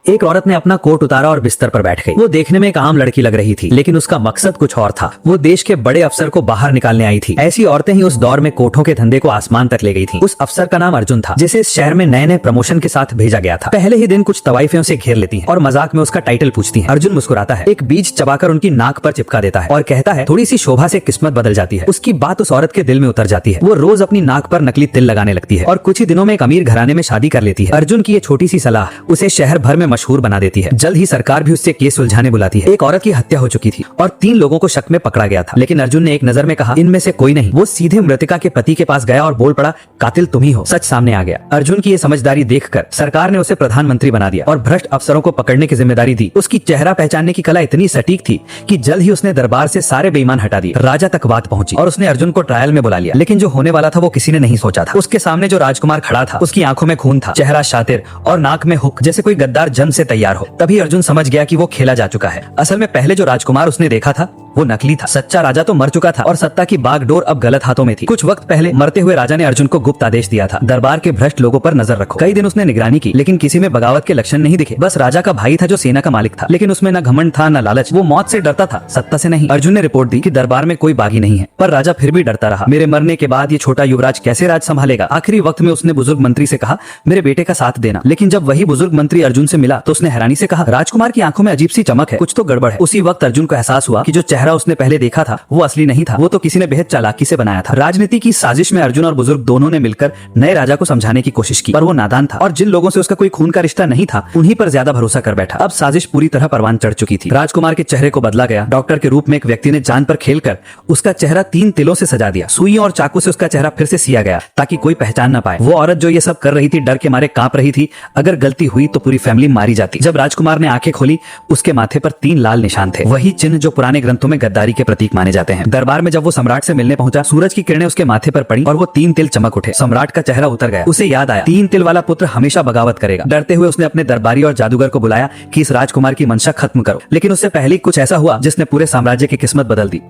एक औरत ने अपना कोट उतारा और बिस्तर पर बैठ गई। वो देखने में एक आम लड़की लग रही थी, लेकिन उसका मकसद कुछ और था। वो देश के बड़े अफसर को बाहर निकालने आई थी। ऐसी औरतें ही उस दौर में कोठों के धंधे को आसमान तक ले गई थी। उस अफसर का नाम अर्जुन था, जिसे इस शहर में नए नए प्रमोशन के साथ भेजा गया था। पहले ही दिन कुछ तवाइफें उसे घेर लेती हैं और मजाक में उसका टाइटल पूछती हैं। अर्जुन मुस्कुराता है, एक बीज चबाकर उनकी नाक पर चिपका देता है और कहता है, थोड़ी सी शोभा से किस्मत बदल जाती है। उसकी बात उस औरत के दिल में उतर जाती है। वो रोज अपनी नाक पर नकली तिल लगाने लगती है और कुछ ही दिनों में एक अमीर घराने में शादी कर लेती है। अर्जुन की ये छोटी सी सलाह उसे शहर भर में मशहूर बना देती है। जल्द ही सरकार भी उससे केस सुलझाने बुलाती है। एक औरत की हत्या हो चुकी थी और 3 लोगों को शक में पकड़ा गया था, लेकिन अर्जुन ने एक नजर में कहा, इनमें से कोई नहीं। वो सीधे मृतका के पति के पास गया और बोल पड़ा, कातिल तुम ही हो। सच सामने आ गया। अर्जुन की ये समझदारी देखकर सरकार ने उसे प्रधानमंत्री बना दिया और भ्रष्ट अफसरों को पकड़ने की जिम्मेदारी दी। उसकी चेहरा पहचानने की कला इतनी सटीक थी कि जल्द ही उसने दरबार से सारे बेईमान हटा दिए। राजा तक बात पहुंची और उसने अर्जुन को ट्रायल में बुला लिया, लेकिन जो होने वाला था वो किसी ने नहीं सोचा था। उसके सामने जो राजकुमार खड़ा था, उसकी आंखों में खून था, चेहरा शातिर और नाक में हुक, जैसे कोई गद्दार जंग से तैयार हो। तभी अर्जुन समझ गया कि वो खेला जा चुका है। असल में पहले जो राजकुमार उसने देखा था वो नकली था। सच्चा राजा तो मर चुका था और सत्ता की बागडोर अब गलत हाथों में थी। कुछ वक्त पहले मरते हुए राजा ने अर्जुन को गुप्त आदेश दिया था, दरबार के भ्रष्ट लोगों पर नजर रखो। कई दिन उसने निगरानी की, लेकिन किसी में बगावत के लक्षण नहीं दिखे। बस राजा का भाई था जो सेना का मालिक था, लेकिन उसमें न घमंड था न लालच। वो मौत से डरता था, सत्ता से नहीं। अर्जुन ने रिपोर्ट दी कि दरबार में कोई बागी नहीं है, पर राजा फिर भी डरता रहा। मेरे मरने के बाद ये छोटा युवराज कैसे राज संभालेगा? आखिरी वक्त में उसने बुजुर्ग मंत्री से कहा, मेरे बेटे का साथ देना। लेकिन जब वही बुजुर्ग मंत्री अर्जुन से मिला तो उसने हैरानी से कहा, राजकुमार की आंखों में अजीब सी चमक है, कुछ तो गड़बड़ है। उसी वक्त अर्जुन को एहसास हुआ कि जो चेहरा उसने पहले देखा था वो असली नहीं था, वो तो किसी ने बेहद चालाकी से बनाया था। राजनीति की साजिश में अर्जुन और बुजुर्ग दोनों ने मिलकर नए राजा को समझाने की कोशिश की, पर वो नादान था और जिन लोगों से उसका कोई खून का रिश्ता नहीं था उन्हीं पर ज्यादा भरोसा कर बैठा। अब साजिश पूरी तरह परवान चढ़ चुकी थी। राजकुमार के चेहरे को बदला गया। डॉक्टर के रूप में एक व्यक्ति ने जान पर खेलकर उसका चेहरा 3 तिलों से सजा दिया। सुइयों और चाकू से उसका चेहरा फिर से सिया गया ताकि कोई पहचान न पाए। वो औरत जो ये सब कर रही थी डर के मारे कांप रही थी। अगर गलती हुई तो पूरी फैमिली मारी जाती। जब राजकुमार ने आंखें खोली, उसके माथे पर 3 लाल निशान थे, वही चिन्ह जो पुराने ग्रंथों में गद्दारी के प्रतीक माने जाते हैं। दरबार में जब वो सम्राट से मिलने पहुंचा, सूरज की किरणें उसके माथे पर पड़ी और वो 3 तिल चमक उठे। सम्राट का चेहरा उतर गया। उसे याद आया, 3 तिल वाला पुत्र हमेशा बगावत करेगा। डरते हुए उसने अपने दरबारी और जादूगर को बुलाया कि इस राजकुमार की मंशा खत्म करो। लेकिन उससे पहले कुछ ऐसा हुआ जिसने पूरे साम्राज्य की किस्मत बदल दी।